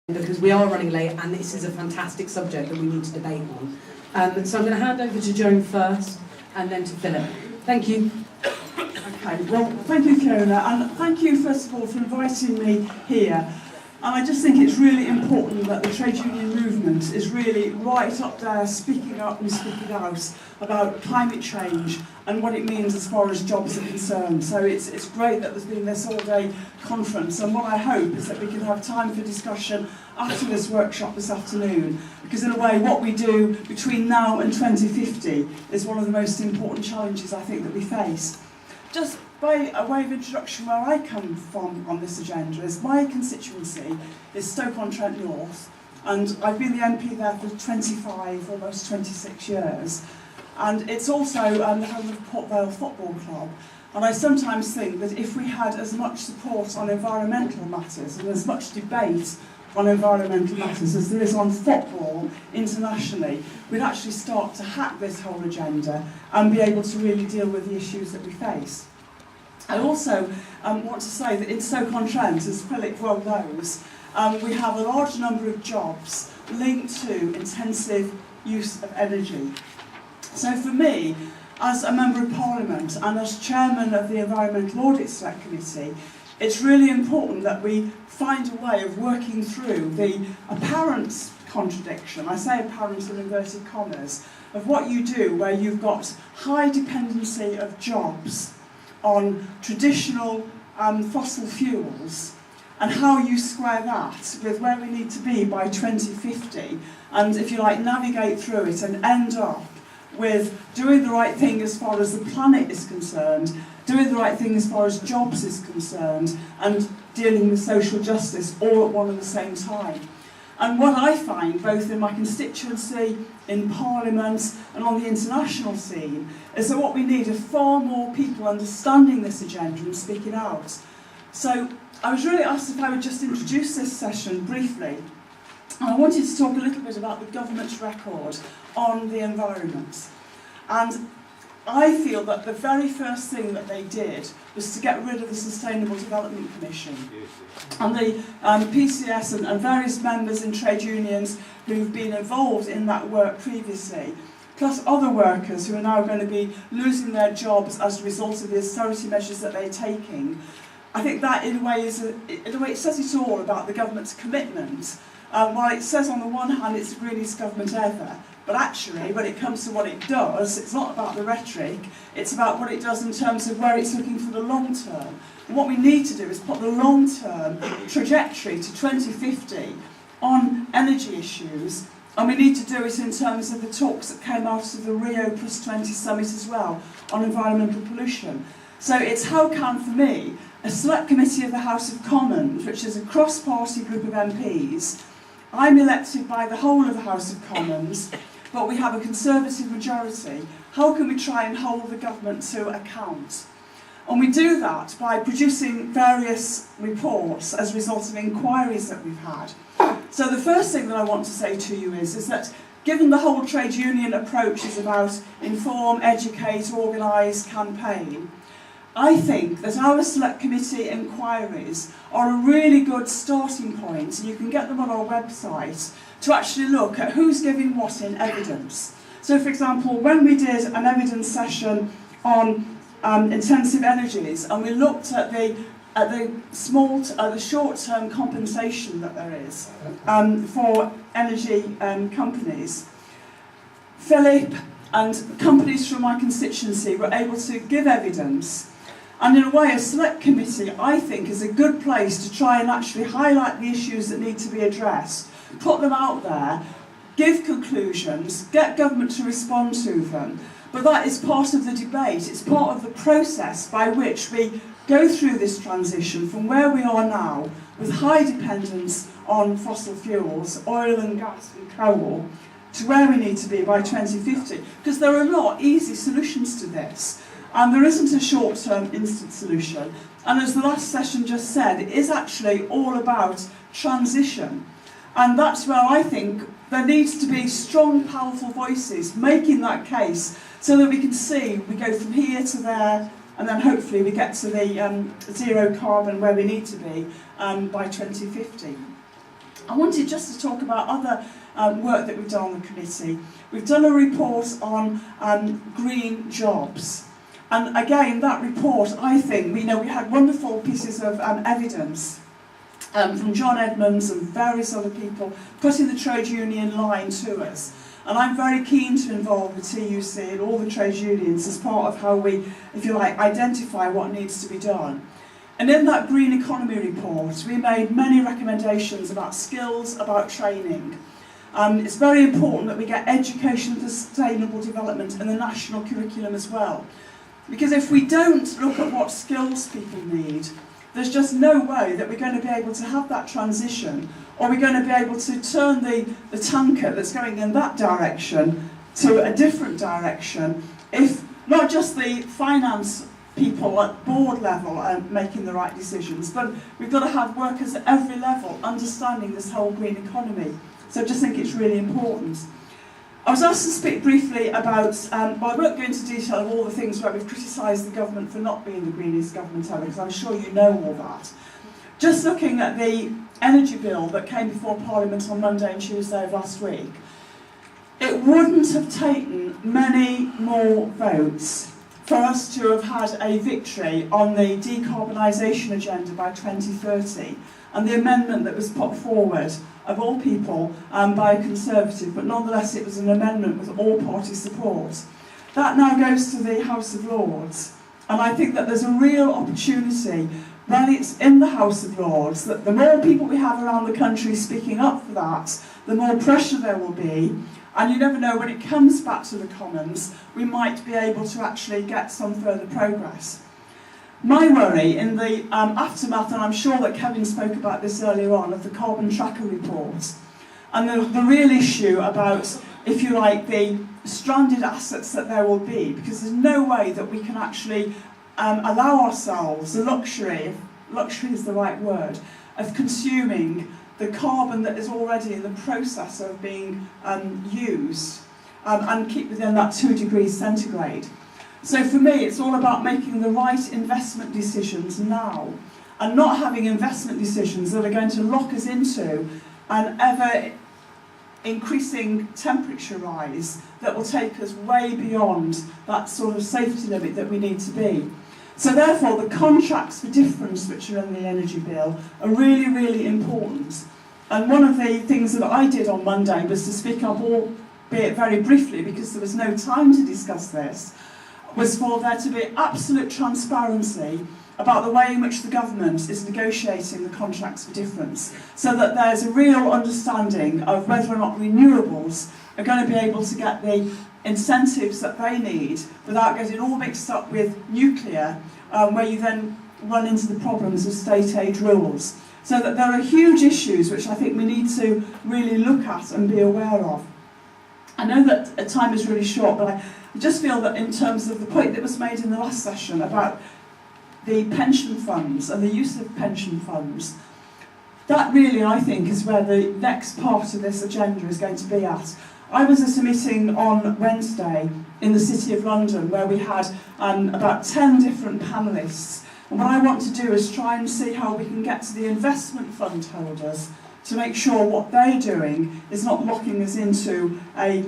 because we are running late and this is a fantastic subject that we need to debate on. So I'm going to hand over to Joan first and then to Philip. Thank you. Okay, well, thank you, Fiona, and thank you, first of all, for inviting me here. And I just think it's really important that the trade union movement is really right up there, speaking up and speaking out about climate change and what it means as far as jobs are concerned. So it's great that there's been this all-day conference, and what I hope is that we can have time for discussion after this workshop this afternoon, because in a way what we do between now and 2050 is one of the most important challenges I think that we face. Just by a way of introduction, where I come from on this agenda is my constituency is Stoke-on-Trent North, and I've been the MP there for 25, almost 26 years. And it's also the home of Port Vale Football Club. And I sometimes think that if we had as much support on environmental matters and as much debate on environmental matters as there is on football internationally, we'd actually start to hack this whole agenda and be able to really deal with the issues that we face. I also want to say that in Stoke-on-Trent, as Philip well knows, we have a large number of jobs linked to intensive use of energy. So for me, as a Member of Parliament and as Chairman of the Environmental Audit Select Committee, it's really important that we find a way of working through the apparent contradiction, I say apparent in inverted commas, of what you do where you've got high dependency of jobs on traditional fossil fuels and how you square that with where we need to be by 2050 and, if you like, navigate through it and end up with doing the right thing as far as the planet is concerned, doing the right thing as far as jobs is concerned, and dealing with social justice all at one and the same time. And what I find, both in my constituency, in Parliament, and on the international scene, is that what we need are far more people understanding this agenda and speaking out. So I was really asked if I would just introduce this session briefly. And I wanted to talk a little bit about the government's record on the environment. And I feel that the very first thing that they did was to get rid of the Sustainable Development Commission. And the PCS and various members in trade unions who've been involved in that work previously, plus other workers who are now going to be losing their jobs as a result of the austerity measures that they're taking. I think that in a way it says it all about the government's commitment. While it says on the one hand it's the greenest government ever, but actually when it comes to what it does, it's not about the rhetoric, it's about what it does in terms of where it's looking for the long term. And what we need to do is put the long term trajectory to 2050 on energy issues, and we need to do it in terms of the talks that came out of the Rio +20 summit as well on environmental pollution. So it's how can, for me, a select committee of the House of Commons, which is a cross-party group of MPs, I'm elected by the whole of the House of Commons, but we have a Conservative majority. How can we try and hold the government to account? And we do that by producing various reports as a result of inquiries that we've had. So the first thing that I want to say to you is that given the whole trade union approach is about inform, educate, organise, campaign, I think that our select committee inquiries are a really good starting point, and you can get them on our website, to actually look at who's giving what in evidence. So for example, when we did an evidence session on intensive energies, and we looked at the short-term compensation that there is for energy companies, Philip and companies from my constituency were able to give evidence. And in a way, a select committee, I think, is a good place to try and actually highlight the issues that need to be addressed, put them out there, give conclusions, get government to respond to them. But that is part of the debate. It's part of the process by which we go through this transition from where we are now, with high dependence on fossil fuels, oil and gas and coal, to where we need to be by 2050. Because there are not easy solutions to this. And there isn't a short-term instant solution. And as the last session just said, it is actually all about transition. And that's where I think there needs to be strong, powerful voices making that case so that we can see we go from here to there, and then hopefully we get to the zero carbon where we need to be by 2050. I wanted just to talk about other work that we've done on the committee. We've done a report on green jobs. And again, that report, I think, we had wonderful pieces of evidence from John Edmonds and various other people putting the trade union line to us. And I'm very keen to involve the TUC and all the trade unions as part of how we, if you like, identify what needs to be done. And in that Green Economy report, we made many recommendations about skills, about training. It's very important that we get education for sustainable development in the national curriculum as well. Because if we don't look at what skills people need, there's just no way that we're going to be able to have that transition, or we're going to be able to turn the tanker that's going in that direction to a different direction if not just the finance people at board level are making the right decisions, but we've got to have workers at every level understanding this whole green economy. So I just think it's really important. I was asked to speak briefly about, well, I won't go into detail of all the things where we've criticised the government for not being the greenest government ever, because I'm sure you know all that. Just looking at the energy bill that came before Parliament on Monday and Tuesday of last week, it wouldn't have taken many more votes for us to have had a victory on the decarbonisation agenda by 2030, and the amendment that was put forward, of all people, by a Conservative, but nonetheless it was an amendment with all party support. That now goes to the House of Lords, and I think that there's a real opportunity when it's in the House of Lords that the more people we have around the country speaking up for that, the more pressure there will be. And you never know, when it comes back to the Commons, we might be able to actually get some further progress. My worry in the aftermath, and I'm sure that Kevin spoke about this earlier on, of the carbon tracker report, and the real issue about, if you like, the stranded assets that there will be, because there's no way that we can actually allow ourselves the luxury, if luxury is the right word, of consuming the carbon that is already in the process of being used and keep within that 2 degrees centigrade. So for me, it's all about making the right investment decisions now and not having investment decisions that are going to lock us into an ever increasing temperature rise that will take us way beyond that sort of safety limit that we need to be. So therefore, the contracts for difference which are in the energy bill are really, really important. And one of the things that I did on Monday was to speak up, albeit very briefly, because there was no time to discuss this, was for there to be absolute transparency about the way in which the government is negotiating the contracts for difference, so that there's a real understanding of whether or not renewables are going to be able to get the incentives that they need without getting all mixed up with nuclear, where you then run into the problems of state aid rules. So that there are huge issues which I think we need to really look at and be aware of. I know that time is really short, but I just feel that in terms of the point that was made in the last session about the pension funds and the use of pension funds, that really, I think, is where the next part of this agenda is going to be at. I was at a meeting on Wednesday in the City of London where we had about 10 different panellists, and what I want to do is try and see how we can get to the investment fund holders to make sure what they're doing is not locking us into a,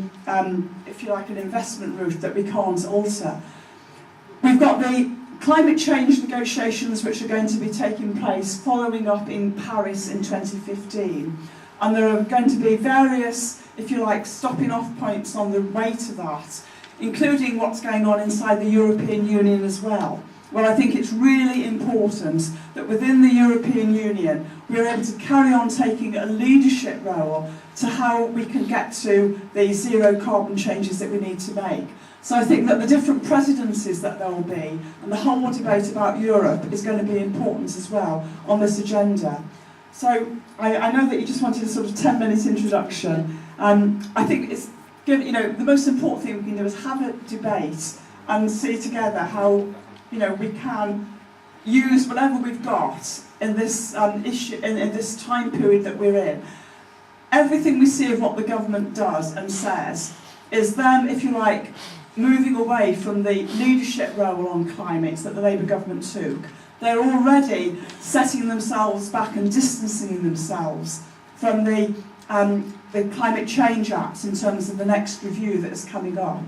if you like, an investment route that we can't alter. We've got the climate change negotiations which are going to be taking place following up in Paris in 2015. And there are going to be various, if you like, stopping off points on the way to that, including what's going on inside the European Union as well. Well, I think it's really important that within the European Union we're able to carry on taking a leadership role to how we can get to the zero carbon changes that we need to make. So I think that the different presidencies that there will be and the whole debate about Europe is going to be important as well on this agenda. So I know that you just wanted a sort of 10-minute introduction. I think it's, the most important thing we can do is have a debate and see together how we can use whatever we've got in this issue, in this time period that we're in. Everything we see of what the government does and says is them, if you like, moving away from the leadership role on climate that the Labour government took. They're already setting themselves back and distancing themselves from the Climate Change Act in terms of the next review that is coming up.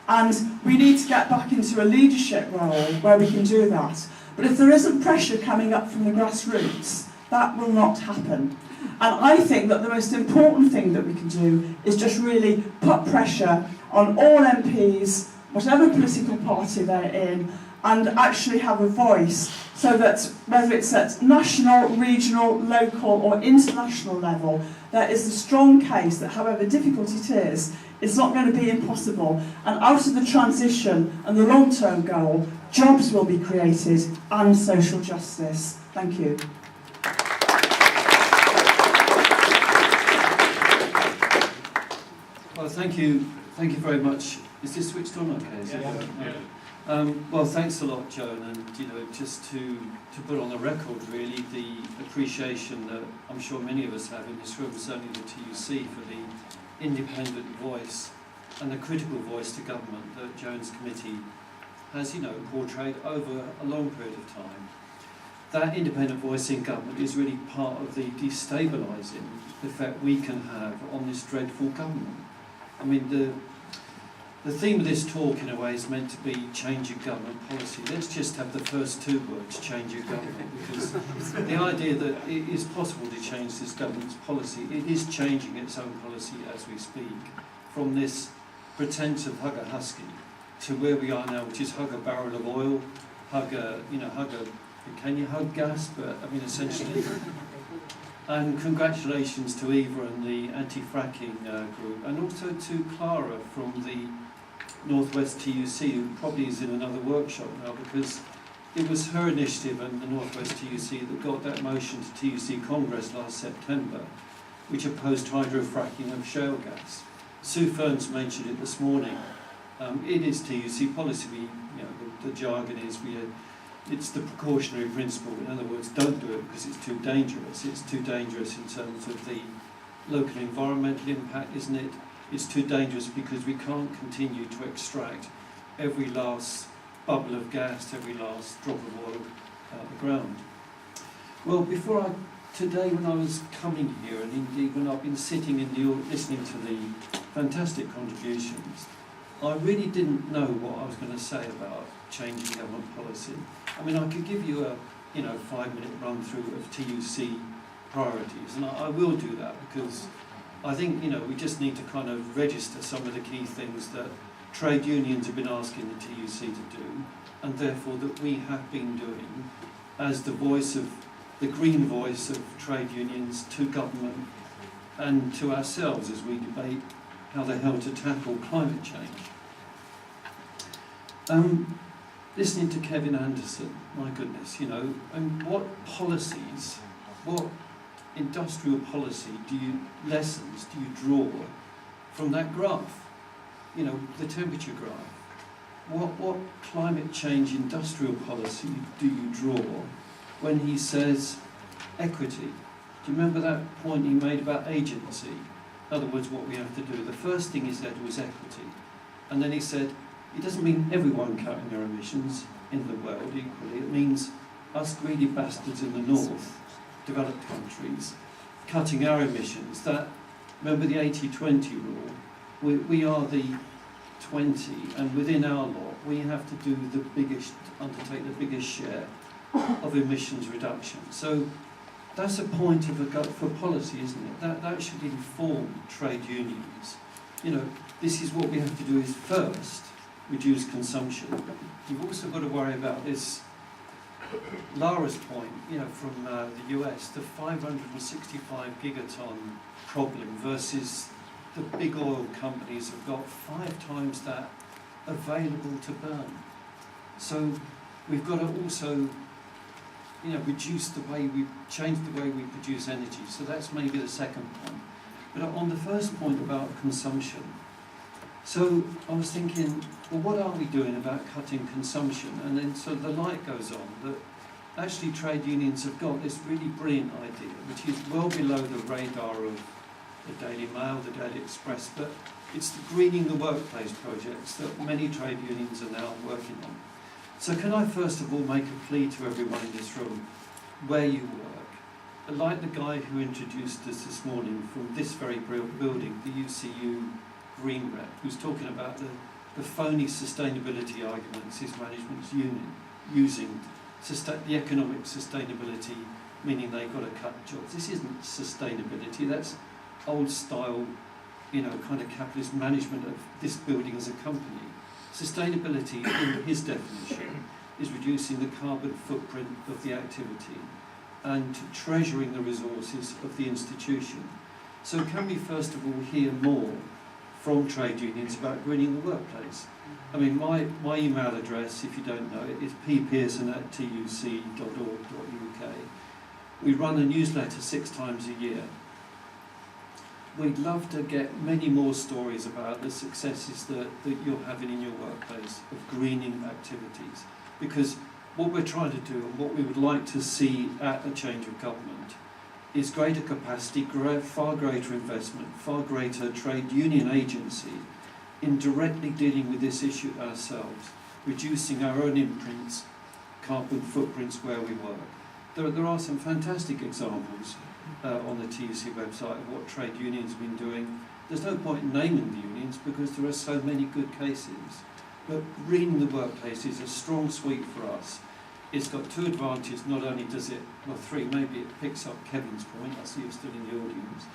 And we need to get back into a leadership role where we can do that. But if there isn't pressure coming up from the grassroots, that will not happen. And I think that the most important thing that we can do is just really put pressure on all MPs, whatever political party they're in, and actually have a voice so that whether it's at national, regional, local or international level, there is a strong case that however difficult it is, it's not going to be impossible. And out of the transition and the long-term goal, jobs will be created and social justice. Thank you. Well, thank you very much. Is this switched on okay? Is it? Well, thanks a lot, Joan, and just to put on the record really the appreciation that I'm sure many of us have in this room, certainly the TUC, for the independent voice and the critical voice to government that Joan's committee has, portrayed over a long period of time. That independent voice in government is really part of the destabilising effect we can have on this dreadful government. I mean, the theme of this talk, in a way, is meant to be changing government policy. Let's just have the first two words, changing government, because the idea that it is possible to change this government's policy, it is changing its own policy as we speak, from this pretense of hug a husky to where we are now, which is hug a barrel of oil, can you hug gas? But I mean, essentially. And congratulations to Eva and the anti-fracking group, and also to Clara from the Northwest TUC, who probably is in another workshop now, because it was her initiative and the Northwest TUC that got that motion to TUC Congress last September, which opposed hydrofracking of shale gas. Sue Ferns mentioned it this morning. It is TUC policy. The jargon is it's the precautionary principle. In other words, don't do it because it's too dangerous. It's too dangerous in terms of the local environmental impact, isn't it? It's too dangerous because we can't continue to extract every last bubble of gas, every last drop of oil out of the ground. Well, today when I was coming here, and indeed when I've been sitting in the listening to the fantastic contributions, I really didn't know what I was going to say about changing government policy. I mean, I could give you a 5-minute run through of TUC priorities, and I will do that because I think we just need to kind of register some of the key things that trade unions have been asking the TUC to do, and therefore that we have been doing as the voice of the green voice of trade unions to government and to ourselves as we debate how the hell to tackle climate change. Listening to Kevin Anderson, my goodness, and what policies, what industrial policy lessons do you draw from that graph? The temperature graph. What climate change industrial policy do you draw when he says equity? Do you remember that point he made about agency? In other words, what we have to do. The first thing he said was equity. And then he said, it doesn't mean everyone cutting their emissions in the world equally. It means us greedy bastards in the north, developed countries, cutting our emissions. Remember the 80-20 rule? We are the 20, and within our lot, we have to undertake the biggest share of emissions reduction. So that's a point for policy, isn't it? That should inform trade unions. This is what we have to do is first reduce consumption. You've also got to worry about this, Lara's point, from the US, the 565 gigaton problem versus the big oil companies have got 5 times that available to burn. So we've got to also change the way we produce energy. So that's maybe the second point. But on the first point about consumption, so I was thinking, well, what are we doing about cutting consumption? And then so the light goes on that actually trade unions have got this really brilliant idea, which is well below the radar of the Daily Mail, the Daily Express, but it's the greening the workplace projects that many trade unions are now working on. So can I first of all make a plea to everyone in this room, where you work, like the guy who introduced us this morning from this very building, the UCU Green Rep, who's talking about the phony sustainability arguments his management's using, the economic sustainability, meaning they've got to cut jobs. This isn't sustainability, that's old style, kind of capitalist management of this building as a company. Sustainability, in his definition, is reducing the carbon footprint of the activity and treasuring the resources of the institution. So can we first of all hear more from trade unions about greening the workplace? I mean, my email address, if you don't know it, is ppearson@tuc.org.uk. We run a newsletter 6 times a year. We'd love to get many more stories about the successes that you're having in your workplace of greening activities, because what we're trying to do and what we would like to see at a change of government is greater capacity, far greater investment, far greater trade union agency in directly dealing with this issue ourselves, reducing our own imprints, carbon footprints where we work. There are some fantastic examples on the TUC website of what trade unions have been doing. There's no point in naming the unions because there are so many good cases. But greening the workplace is a strong suite for us. It's got 2 advantages. Not only does it, well, 3, maybe it picks up Kevin's point. I see you're still in the audience.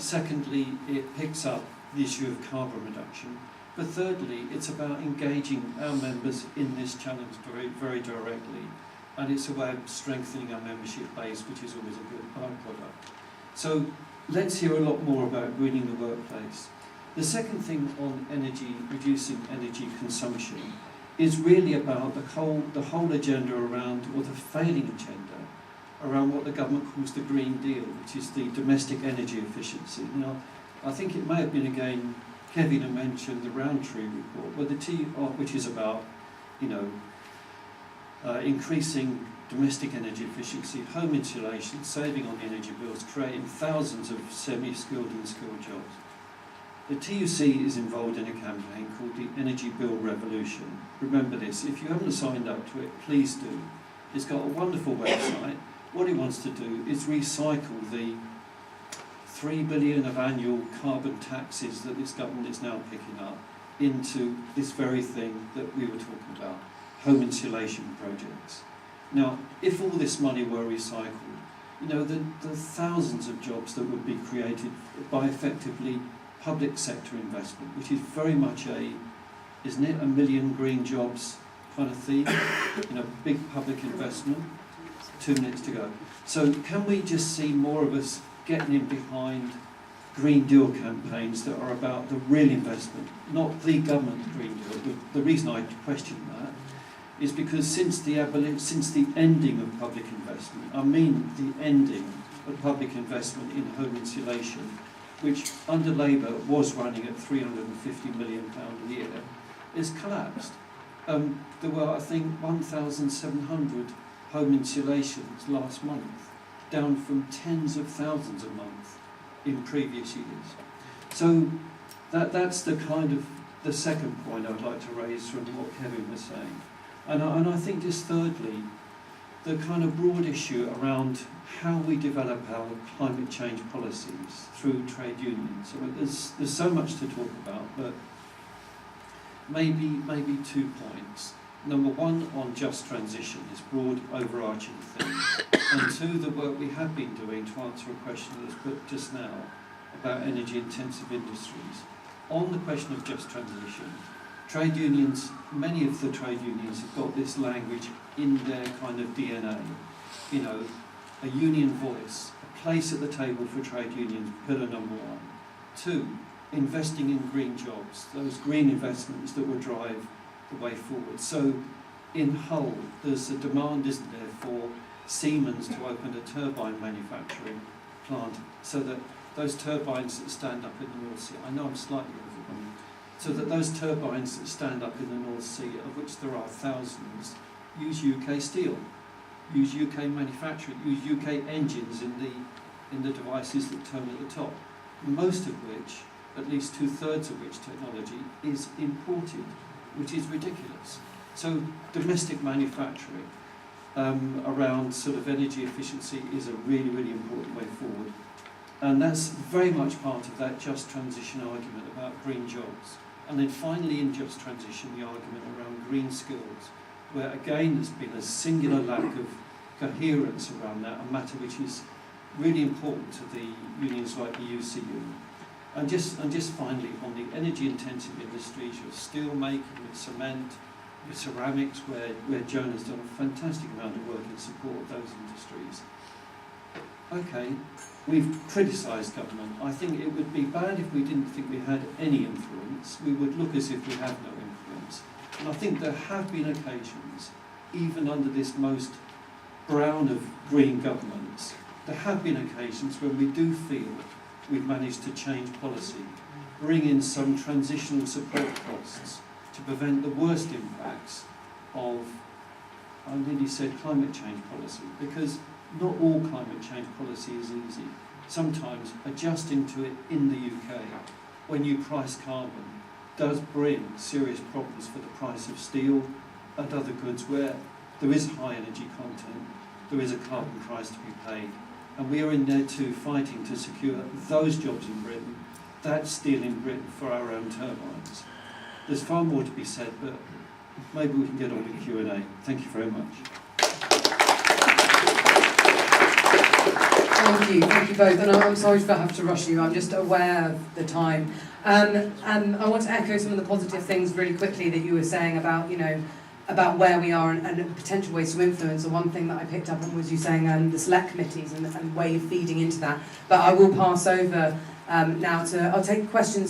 Secondly, it picks up the issue of carbon reduction. But thirdly, it's about engaging our members in this challenge very, very directly. And it's a way of strengthening our membership base, which is always a good byproduct. So let's hear a lot more about greening the workplace. The second thing on energy, reducing energy consumption, is really about the whole agenda around, or the failing agenda, around what the government calls the Green Deal, which is the domestic energy efficiency. Now, I think it may have been again, Kevin had mentioned the Roundtree report, where which is about, increasing domestic energy efficiency, home insulation, saving on the energy bills, creating thousands of semi-skilled and skilled jobs. The TUC is involved in a campaign called the Energy Bill Revolution. Remember this, if you haven't signed up to it, please do. It's got a wonderful website. What it wants to do is recycle the 3 billion of annual carbon taxes that this government is now picking up into this very thing that we were talking about, home insulation projects. Now, if all this money were recycled, the thousands of jobs that would be created by effectively public sector investment, which is very much isn't it, a million green jobs kind of theme, big public investment. 2 minutes to go. So can we just see more of us getting in behind Green Deal campaigns that are about the real investment, not the government Green Deal. The reason I question that is because since the ending of public investment, I mean the ending of public investment in home insulation, which under Labour was running at £350 million a year, is collapsed. There were, I think, 1,700 home insulations last month, down from tens of thousands a month in previous years. So that's the kind of the second point I'd like to raise from what Kevin was saying. And I think just thirdly, the kind of broad issue around how we develop our climate change policies through trade unions. So there's so much to talk about, but maybe 2 points. Number 1, on just transition, this broad overarching thing. And 2, the work we have been doing to answer a question that was put just now about energy intensive industries. On the question of just transition, trade unions, many of the trade unions have got this language in their kind of DNA. A union voice, a place at the table for trade unions, pillar number 1. 2, investing in green jobs, those green investments that will drive the way forward. So in Hull, there's a demand, isn't there, for Siemens to open a turbine manufacturing plant so that those turbines that stand up in the North Sea, I know I'm slightly overwhelmed, so that those turbines that stand up in the North Sea, of which there are thousands, use UK steel, use UK manufacturing, use UK engines in the devices that turn at the top, most of which, at least 2/3 of which technology is imported, which is ridiculous. So domestic manufacturing. around sort of energy efficiency is a really, really important way forward. And that's very much part of that just transition argument about green jobs. And then finally in just transition, the argument around green skills, where again there's been a singular lack of coherence around that, a matter which is really important to the unions like the UCU. And just finally, on the energy-intensive industries, your steel making, your cement, your ceramics, where Joan has done a fantastic amount of work in support of those industries. Okay, we've criticised government. I think it would be bad if we didn't think we had any influence. We would look as if we have no influence. And I think there have been occasions, even under this most brown of green governments, there have been occasions when we do feel we've managed to change policy, bring in some transitional support costs to prevent the worst impacts of, I nearly said, climate change policy, because not all climate change policy is easy. Sometimes adjusting to it in the UK, when you price carbon, does bring serious problems for the price of steel and other goods where there is high energy content, there is a carbon price to be paid. And we are in there too, fighting to secure those jobs in Britain, that steel in Britain for our own turbines. There's far more to be said, but maybe we can get on with Q&A. Thank you very much. Thank you both, and I'm sorry for having to rush you, I'm just aware of the time. And I want to echo some of the positive things really quickly that you were saying about, you know, about where we are and potential ways to influence. And one thing that I picked up on was you saying the select committees and way of feeding into that. But I will pass over now to, I'll take questions